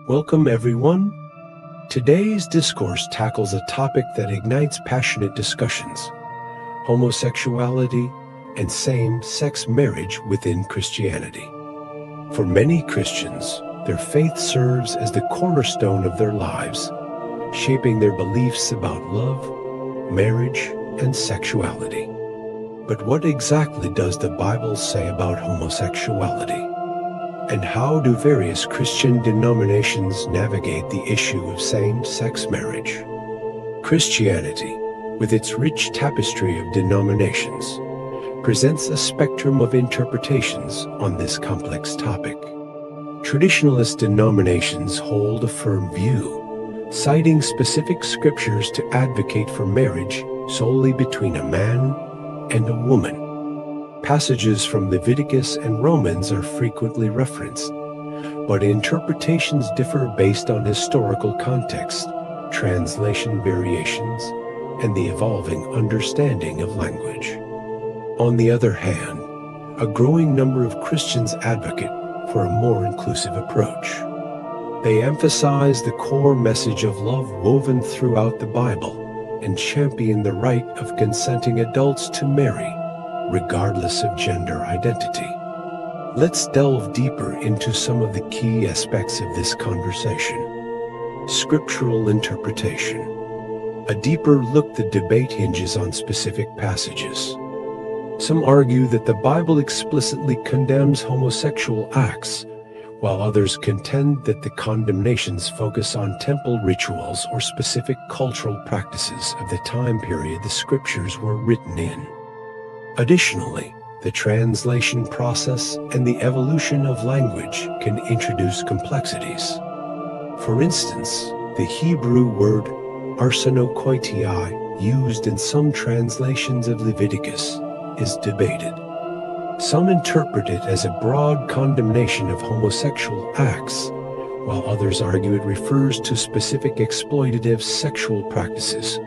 Welcome, everyone. Today's discourse tackles a topic that ignites passionate discussions: homosexuality and same-sex marriage within Christianity. For many Christians, their faith serves as the cornerstone of their lives, shaping their beliefs about love, marriage, and sexuality. But what exactly does the Bible say about homosexuality? And how do various Christian denominations navigate the issue of same-sex marriage? Christianity, with its rich tapestry of denominations, presents a spectrum of interpretations on this complex topic. Traditionalist denominations hold a firm view, citing specific scriptures to advocate for marriage solely between a man and a woman. Passages from Leviticus and Romans are frequently referenced, but interpretations differ based on historical context, translation variations, and the evolving understanding of language. On the other hand, a growing number of Christians advocate for a more inclusive approach. They emphasize the core message of love woven throughout the Bible and champion the right of consenting adults to marry, regardless of gender identity. Let's delve deeper into some of the key aspects of this conversation. Scriptural interpretation. A deeper look. The debate hinges on specific passages. Some argue that the Bible explicitly condemns homosexual acts, while others contend that the condemnations focus on temple rituals or specific cultural practices of the time period the scriptures were written in. Additionally, the translation process and the evolution of language can introduce complexities. For instance, the Hebrew word arsenokoitai, used in some translations of Leviticus, is debated. Some interpret it as a broad condemnation of homosexual acts, while others argue it refers to specific exploitative sexual practices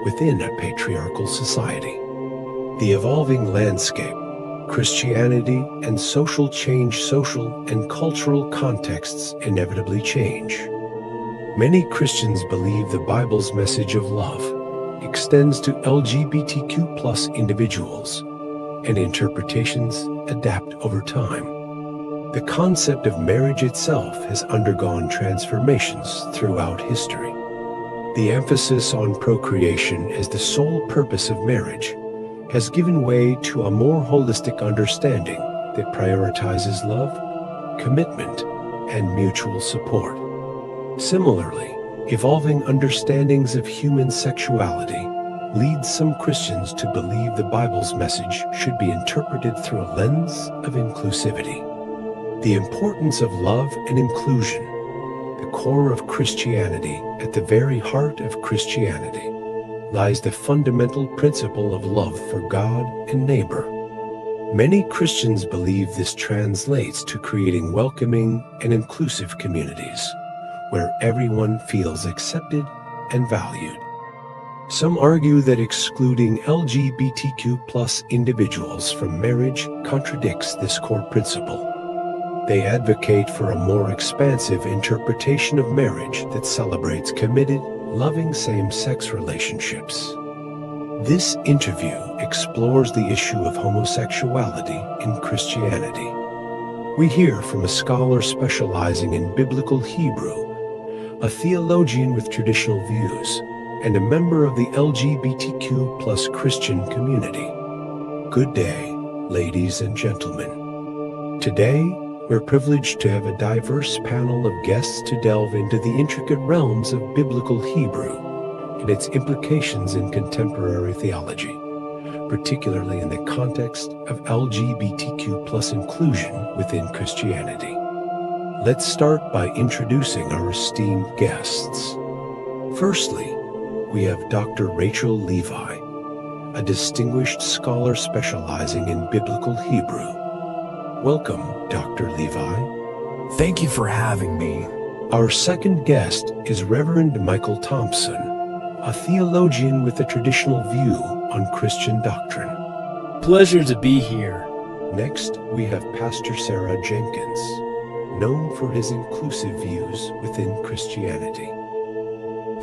within a patriarchal society. The evolving landscape, Christianity, and social change. Social and cultural contexts inevitably change. Many Christians believe the Bible's message of love extends to LGBTQ+ individuals, and interpretations adapt over time. The concept of marriage itself has undergone transformations throughout history. The emphasis on procreation as the sole purpose of marriage has given way to a more holistic understanding that prioritizes love, commitment, and mutual support. Similarly, evolving understandings of human sexuality leads some Christians to believe the Bible's message should be interpreted through a lens of inclusivity. The importance of love and inclusion, the core of Christianity. At the very heart of Christianity lies the fundamental principle of love for God and neighbor. Many Christians believe this translates to creating welcoming and inclusive communities where everyone feels accepted and valued. Some argue that excluding LGBTQ+ individuals from marriage contradicts this core principle. They advocate for a more expansive interpretation of marriage that celebrates committed, loving same-sex relationships. This interview explores the issue of homosexuality in Christianity. We hear from a scholar specializing in biblical Hebrew, a theologian with traditional views, and a member of the LGBTQ+ Christian community. Good day, ladies and gentlemen. Today, we're privileged to have a diverse panel of guests to delve into the intricate realms of biblical Hebrew and its implications in contemporary theology, particularly in the context of LGBTQ+ inclusion within Christianity. Let's start by introducing our esteemed guests. Firstly, we have Dr. Rachel Levi, a distinguished scholar specializing in biblical Hebrew. Welcome, Dr. Levi. Thank you for having me. Our second guest is Reverend Michael Thompson, a theologian with a traditional view on Christian doctrine. Pleasure to be here. Next, we have Pastor Sarah Jenkins, known for his inclusive views within Christianity.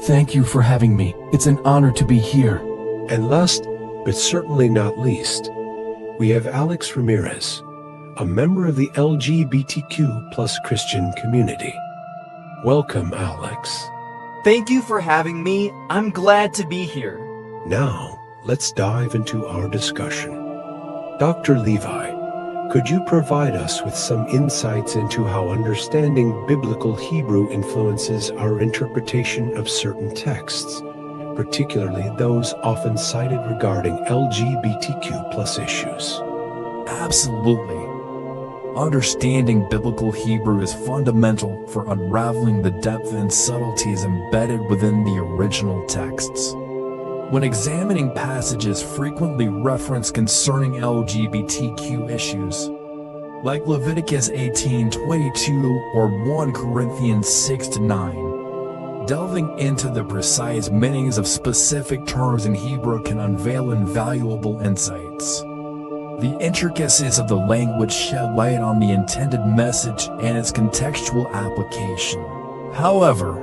Thank you for having me. It's an honor to be here. And last, but certainly not least, we have Alex Ramirez, a member of the LGBTQ plus Christian community. Welcome, Alex. Thank you for having me. I'm glad to be here. Now, let's dive into our discussion. Dr. Levi, could you provide us with some insights into how understanding biblical Hebrew influences our interpretation of certain texts, particularly those often cited regarding LGBTQ plus issues? Absolutely. Understanding biblical Hebrew is fundamental for unraveling the depth and subtleties embedded within the original texts. When examining passages frequently referenced concerning LGBTQ issues, like Leviticus 18:22 or 1 Corinthians 6-9, delving into the precise meanings of specific terms in Hebrew can unveil invaluable insights. The intricacies of the language shed light on the intended message and its contextual application. However,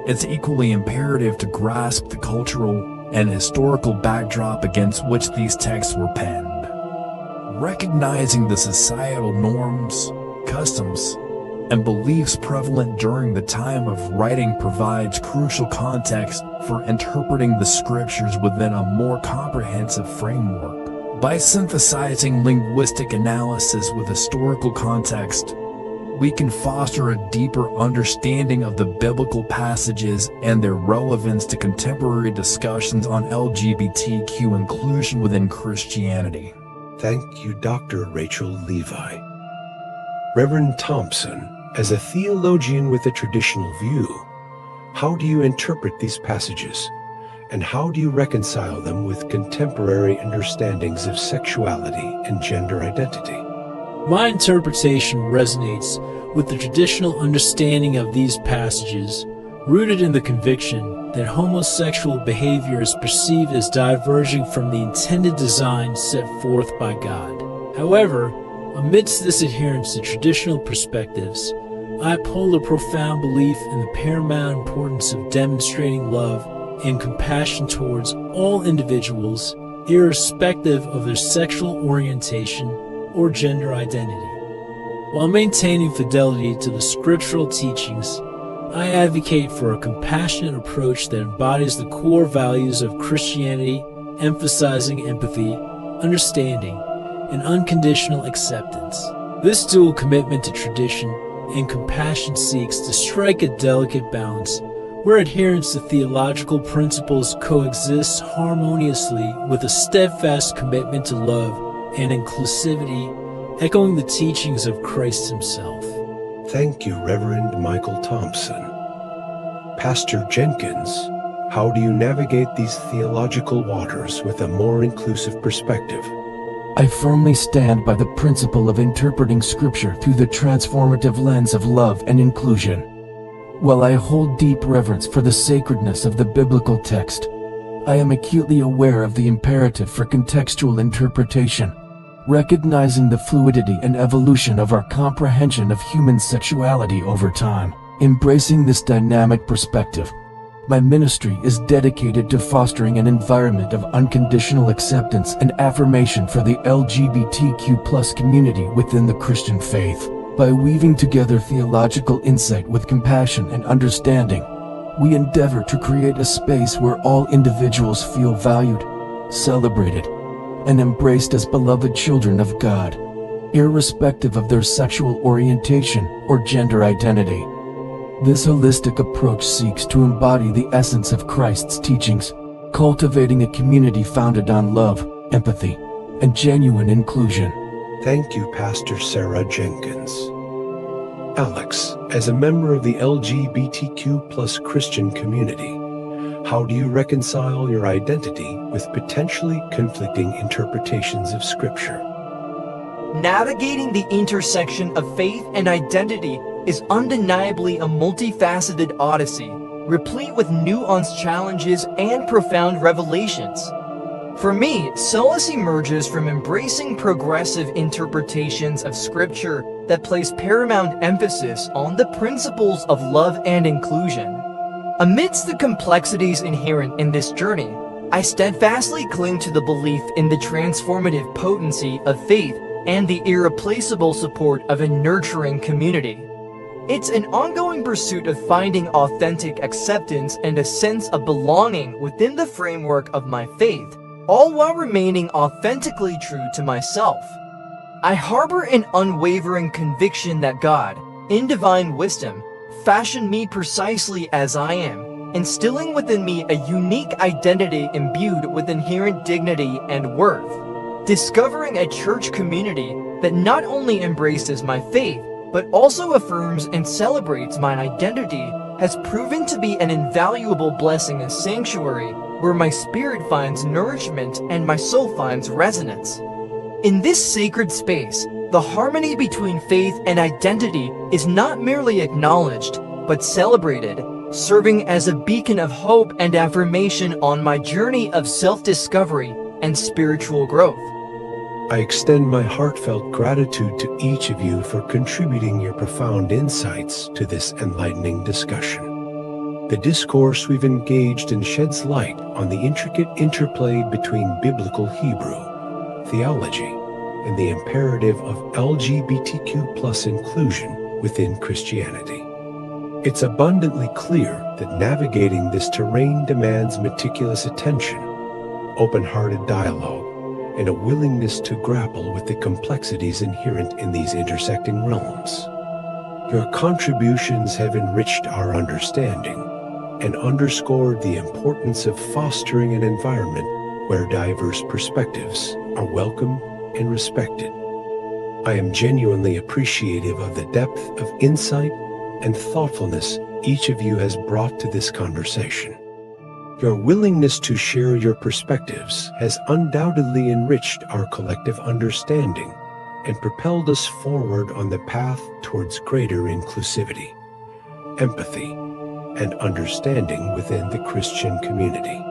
it's equally imperative to grasp the cultural and historical backdrop against which these texts were penned. Recognizing the societal norms, customs, and beliefs prevalent during the time of writing provides crucial context for interpreting the scriptures within a more comprehensive framework. By synthesizing linguistic analysis with historical context, we can foster a deeper understanding of the biblical passages and their relevance to contemporary discussions on LGBTQ inclusion within Christianity. Thank you, Dr. Rachel Levi. Reverend Thompson, as a theologian with a traditional view, how do you interpret these passages, and how do you reconcile them with contemporary understandings of sexuality and gender identity? My interpretation resonates with the traditional understanding of these passages, rooted in the conviction that homosexual behavior is perceived as diverging from the intended design set forth by God. However, amidst this adherence to traditional perspectives, I uphold a profound belief in the paramount importance of demonstrating love and compassion towards all individuals, irrespective of their sexual orientation or gender identity. While maintaining fidelity to the scriptural teachings, I advocate for a compassionate approach that embodies the core values of Christianity, emphasizing empathy, understanding, and unconditional acceptance. This dual commitment to tradition and compassion seeks to strike a delicate balance where adherence to theological principles coexists harmoniously with a steadfast commitment to love and inclusivity, echoing the teachings of Christ himself. Thank you, Reverend Michael Thompson. Pastor Jenkins, how do you navigate these theological waters with a more inclusive perspective? I firmly stand by the principle of interpreting Scripture through the transformative lens of love and inclusion. While I hold deep reverence for the sacredness of the biblical text, I am acutely aware of the imperative for contextual interpretation, recognizing the fluidity and evolution of our comprehension of human sexuality over time. Embracing this dynamic perspective, my ministry is dedicated to fostering an environment of unconditional acceptance and affirmation for the LGBTQ+ community within the Christian faith. By weaving together theological insight with compassion and understanding, we endeavor to create a space where all individuals feel valued, celebrated, and embraced as beloved children of God, irrespective of their sexual orientation or gender identity. This holistic approach seeks to embody the essence of Christ's teachings, cultivating a community founded on love, empathy, and genuine inclusion. Thank you, Pastor Sarah Jenkins. Alex, as a member of the LGBTQ+ Christian community, how do you reconcile your identity with potentially conflicting interpretations of Scripture? Navigating the intersection of faith and identity is undeniably a multifaceted odyssey, replete with nuanced challenges and profound revelations. For me, solace emerges from embracing progressive interpretations of Scripture that place paramount emphasis on the principles of love and inclusion. Amidst the complexities inherent in this journey, I steadfastly cling to the belief in the transformative potency of faith and the irreplaceable support of a nurturing community. It's an ongoing pursuit of finding authentic acceptance and a sense of belonging within the framework of my faith, all while remaining authentically true to myself. I harbor an unwavering conviction that God, in divine wisdom, fashioned me precisely as I am, instilling within me a unique identity imbued with inherent dignity and worth. Discovering a church community that not only embraces my faith, but also affirms and celebrates my identity has proven to be an invaluable blessing and sanctuary where my spirit finds nourishment and my soul finds resonance. In this sacred space, the harmony between faith and identity is not merely acknowledged, but celebrated, serving as a beacon of hope and affirmation on my journey of self-discovery and spiritual growth. I extend my heartfelt gratitude to each of you for contributing your profound insights to this enlightening discussion. The discourse we've engaged in sheds light on the intricate interplay between biblical Hebrew, theology, and the imperative of LGBTQ+ inclusion within Christianity. It's abundantly clear that navigating this terrain demands meticulous attention, open-hearted dialogue, and a willingness to grapple with the complexities inherent in these intersecting realms. Your contributions have enriched our understanding and underscored the importance of fostering an environment where diverse perspectives are welcome and respected. I am genuinely appreciative of the depth of insight and thoughtfulness each of you has brought to this conversation. Your willingness to share your perspectives has undoubtedly enriched our collective understanding and propelled us forward on the path towards greater inclusivity, empathy, and understanding within the Christian community.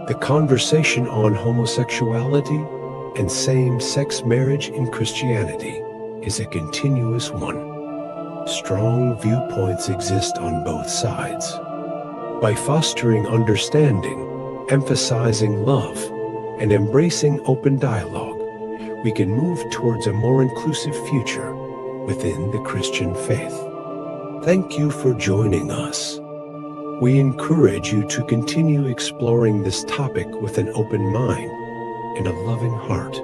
The conversation on homosexuality and same-sex marriage in Christianity is a continuous one. Strong viewpoints exist on both sides. By fostering understanding, emphasizing love, and embracing open dialogue, we can move towards a more inclusive future within the Christian faith. Thank you for joining us. We encourage you to continue exploring this topic with an open mind and a loving heart.